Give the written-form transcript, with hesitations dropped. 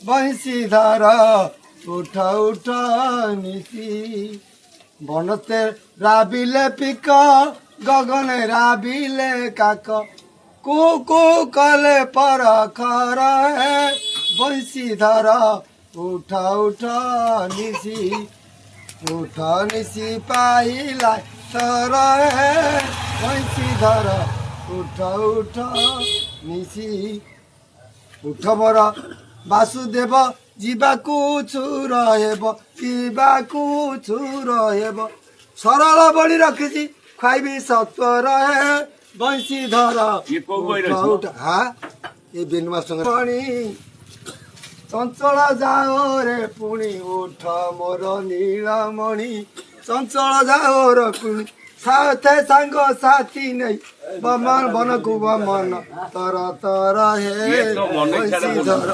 বংশীধর উঠ উঠ নিশি বনতে রাবিলে পিক গগনে রাবিলে কাক কু কু কলে পর খর হে বংশীধর উঠ উঠ নিশি উঠ নিশি পাইলা তর হে বংশীধর উঠ উঠ নিশি উঠ মোর বাসুদেব ଯିବାକୁ ଛୁର ହେବ ଯିବାକୁ ଛୁର ହେବ ସରଳ ବଳି ରଖିଛି ଖାଇବି ସତ୍ୱର ହେ ବଂଶୀଧର ହଁ ଏ ବେନୁମା ପାଣି ଚଞ୍ଚଳ ଯାଅ ରେ ପୁଣି ଉଠ ମୋର ନୀଳମଣି ଚଞ୍ଚଳ ଯାଅ ର ପୁଣି ସାଥେ ସାଙ୍ଗ ସାଥୀ ନେଇ ବନକୁ ବମନ ତର ତର ହେ ବଂଶୀଧର